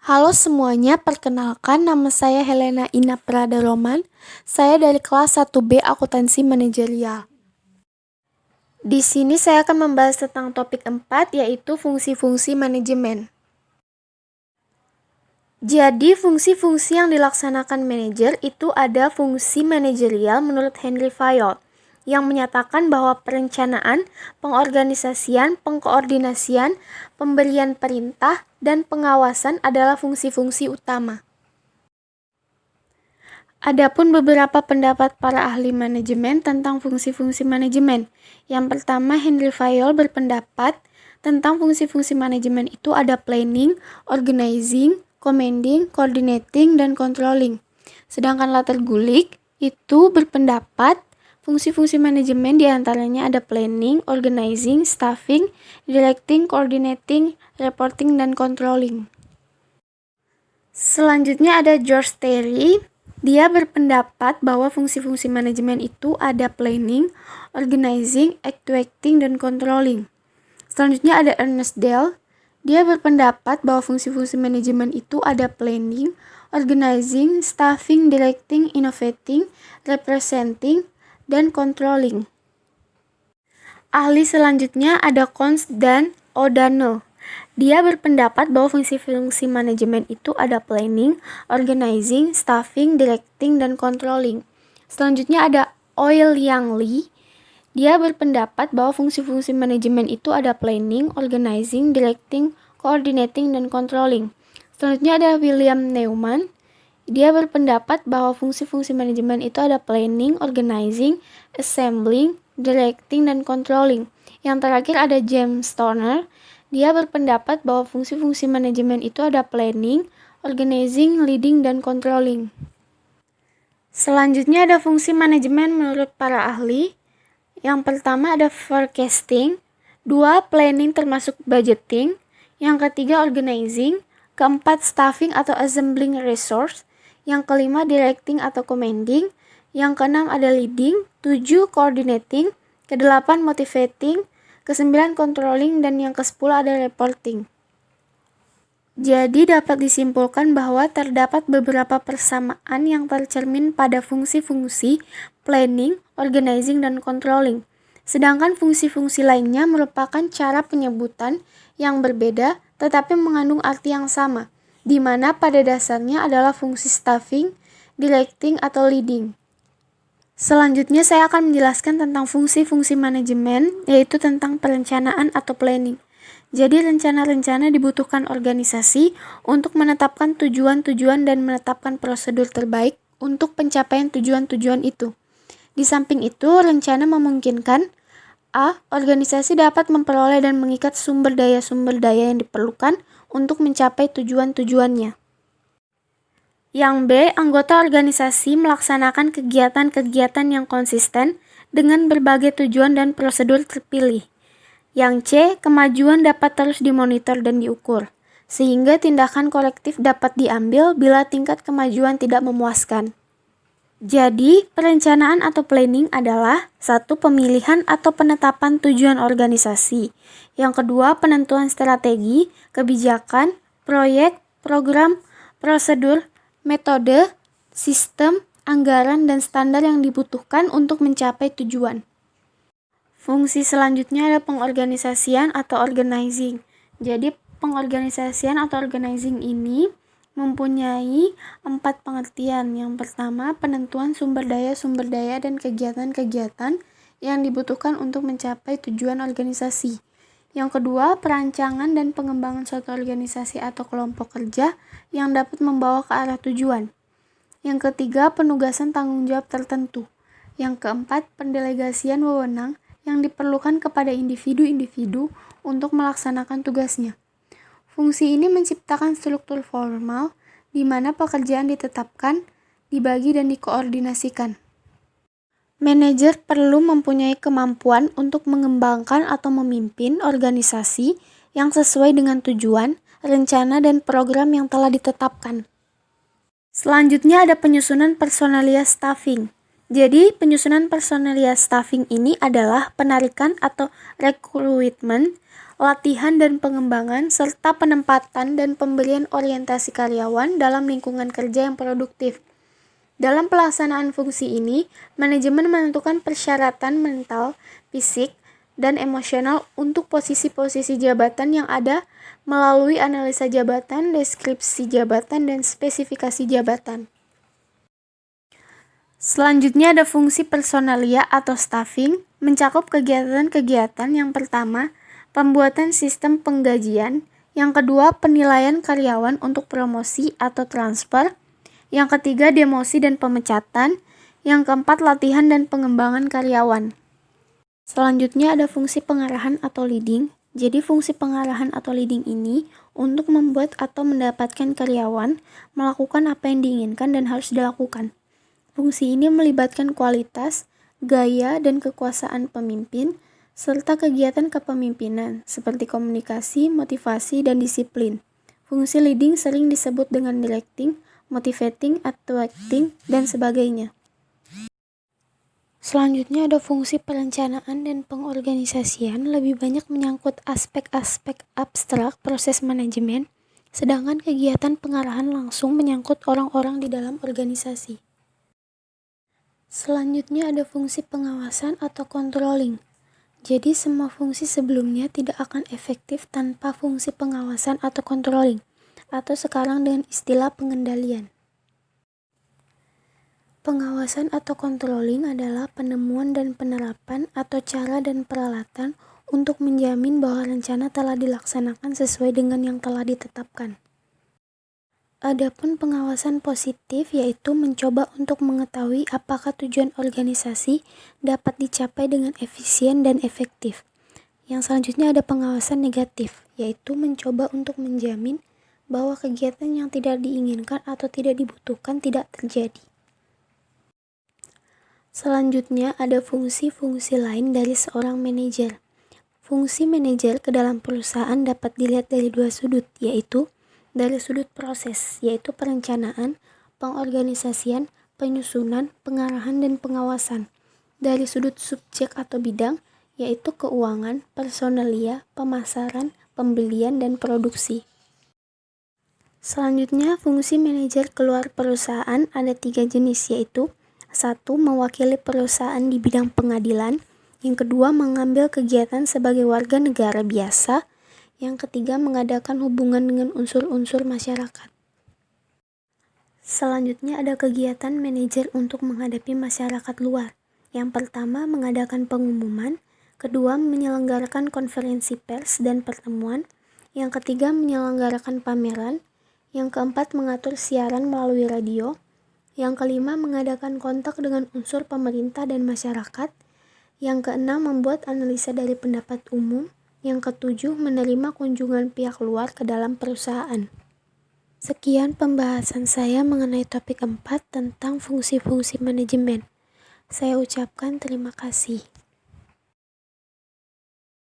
Halo semuanya, perkenalkan nama saya Helena Ina Prada Roman. Saya dari kelas 1B Akuntansi Manajerial. Di sini saya akan membahas tentang topik 4 yaitu fungsi-fungsi manajemen. Jadi fungsi-fungsi yang dilaksanakan manajer itu ada fungsi manajerial menurut Henry Fayol yang menyatakan bahwa perencanaan, pengorganisasian, pengkoordinasian, pemberian perintah, dan pengawasan adalah fungsi-fungsi utama. Adapun beberapa pendapat para ahli manajemen tentang fungsi-fungsi manajemen. Yang pertama, Henry Fayol berpendapat tentang fungsi-fungsi manajemen itu ada planning, organizing, commanding, coordinating, dan controlling. Sedangkan Later Gulick itu berpendapat fungsi-fungsi manajemen diantaranya ada planning, organizing, staffing, directing, coordinating, reporting, dan controlling. Selanjutnya ada George Terry. Dia berpendapat bahwa fungsi-fungsi manajemen itu ada planning, organizing, actuating, dan controlling. Selanjutnya ada Ernest Dale. Dia berpendapat bahwa fungsi-fungsi manajemen itu ada planning, organizing, staffing, directing, innovating, representing, dan controlling. Ahli selanjutnya ada Cons dan O'Donnell. Dia berpendapat bahwa fungsi-fungsi manajemen itu ada planning, organizing, staffing, directing, dan controlling. Selanjutnya ada Oil Yang Lee. Dia berpendapat bahwa fungsi-fungsi manajemen itu ada planning, organizing, directing, coordinating, dan controlling. Selanjutnya ada William Neumann. Dia berpendapat bahwa fungsi-fungsi manajemen itu ada planning, organizing, assembling, directing, dan controlling. Yang terakhir ada James Turner. Dia berpendapat bahwa fungsi-fungsi manajemen itu ada planning, organizing, leading, dan controlling. Selanjutnya ada fungsi manajemen menurut para ahli. Yang pertama ada forecasting, 2 planning termasuk budgeting, yang ketiga organizing, keempat staffing atau assembling resource, yang kelima directing atau commanding, yang keenam ada leading, 7 coordinating, ke-8 motivating, ke-9 controlling, dan yang ke-10 ada reporting. Jadi dapat disimpulkan bahwa terdapat beberapa persamaan yang tercermin pada fungsi-fungsi planning, organizing, dan controlling. Sedangkan fungsi-fungsi lainnya merupakan cara penyebutan yang berbeda tetapi mengandung arti yang sama, di mana pada dasarnya adalah fungsi staffing, directing, atau leading. Selanjutnya saya akan menjelaskan tentang fungsi-fungsi manajemen, yaitu tentang perencanaan atau planning. Jadi rencana-rencana dibutuhkan organisasi untuk menetapkan tujuan-tujuan dan menetapkan prosedur terbaik untuk pencapaian tujuan-tujuan itu. Di samping itu, rencana memungkinkan A. Organisasi dapat memperoleh dan mengikat sumber daya yang diperlukan untuk mencapai tujuan-tujuannya. Yang B, anggota organisasi melaksanakan kegiatan-kegiatan yang konsisten dengan berbagai tujuan dan prosedur terpilih. Yang C, kemajuan dapat terus dimonitor dan diukur, sehingga tindakan korektif dapat diambil bila tingkat kemajuan tidak memuaskan. Jadi, perencanaan atau planning adalah 1. Pemilihan atau penetapan tujuan organisasi. Yang kedua, penentuan strategi, kebijakan, proyek, program, prosedur, metode, sistem, anggaran, dan standar yang dibutuhkan untuk mencapai tujuan. Fungsi selanjutnya ada pengorganisasian atau organizing. Jadi pengorganisasian atau organizing ini mempunyai 4 pengertian. Yang pertama, penentuan sumber daya dan kegiatan-kegiatan yang dibutuhkan untuk mencapai tujuan organisasi. Yang kedua, perancangan dan pengembangan suatu organisasi atau kelompok kerja yang dapat membawa ke arah tujuan. Yang ketiga, penugasan tanggung jawab tertentu. Yang keempat, pendelegasian wewenang yang diperlukan kepada individu-individu untuk melaksanakan tugasnya. Fungsi ini menciptakan struktur formal di mana pekerjaan ditetapkan, dibagi, dan dikoordinasikan. Manajer perlu mempunyai kemampuan untuk mengembangkan atau memimpin organisasi yang sesuai dengan tujuan, rencana, dan program yang telah ditetapkan. Selanjutnya ada penyusunan personalia staffing. Jadi, penyusunan personalia staffing ini adalah penarikan atau recruitment latihan dan pengembangan, serta penempatan dan pemberian orientasi karyawan dalam lingkungan kerja yang produktif. Dalam pelaksanaan fungsi ini, manajemen menentukan persyaratan mental, fisik, dan emosional untuk posisi-posisi jabatan yang ada melalui analisa jabatan, deskripsi jabatan, dan spesifikasi jabatan. Selanjutnya ada fungsi personalia atau staffing, mencakup kegiatan-kegiatan yang pertama, pembuatan sistem penggajian, yang kedua, penilaian karyawan untuk promosi atau transfer, yang ketiga, demosi dan pemecatan, yang keempat, latihan dan pengembangan karyawan. Selanjutnya ada fungsi pengarahan atau leading. Jadi fungsi pengarahan atau leading ini untuk membuat atau mendapatkan karyawan melakukan apa yang diinginkan dan harus dilakukan. Fungsi ini melibatkan kualitas, gaya, dan kekuasaan pemimpin, serta kegiatan kepemimpinan seperti komunikasi, motivasi, dan disiplin. Fungsi leading sering disebut dengan directing, motivating, attracting, dan sebagainya. Selanjutnya ada fungsi perencanaan dan pengorganisasian, lebih banyak menyangkut aspek-aspek abstrak proses manajemen, sedangkan kegiatan pengarahan langsung menyangkut orang-orang di dalam organisasi. Selanjutnya ada fungsi pengawasan atau controlling. Jadi semua fungsi sebelumnya tidak akan efektif tanpa fungsi pengawasan atau controlling, atau sekarang dengan istilah pengendalian. Pengawasan atau controlling adalah penemuan dan penerapan atau cara dan peralatan untuk menjamin bahwa rencana telah dilaksanakan sesuai dengan yang telah ditetapkan. Adapun pengawasan positif yaitu mencoba untuk mengetahui apakah tujuan organisasi dapat dicapai dengan efisien dan efektif. Yang selanjutnya ada pengawasan negatif, yaitu mencoba untuk menjamin bahwa kegiatan yang tidak diinginkan atau tidak dibutuhkan tidak terjadi. Selanjutnya ada fungsi-fungsi lain dari seorang manajer. Fungsi manajer ke dalam perusahaan dapat dilihat dari dua sudut, yaitu dari sudut proses, yaitu perencanaan, pengorganisasian, penyusunan, pengarahan, dan pengawasan. Dari sudut subjek atau bidang, yaitu keuangan, personalia, pemasaran, pembelian, dan produksi. Selanjutnya, fungsi manajer keluar perusahaan ada 3 jenis, yaitu 1. Mewakili perusahaan di bidang pengadilan. Yang kedua, mengambil kegiatan sebagai warga negara biasa. Yang ketiga, mengadakan hubungan dengan unsur-unsur masyarakat. Selanjutnya ada kegiatan manajer untuk menghadapi masyarakat luar. Yang pertama, mengadakan pengumuman. Kedua, menyelenggarakan konferensi pers dan pertemuan. Yang ketiga, menyelenggarakan pameran. Yang keempat, mengatur siaran melalui radio. Yang kelima, mengadakan kontak dengan unsur pemerintah dan masyarakat. Yang keenam, membuat analisa dari pendapat umum. Yang ketujuh, menerima kunjungan pihak luar ke dalam perusahaan. Sekian pembahasan saya mengenai topik 4 tentang fungsi-fungsi manajemen. Saya ucapkan terima kasih.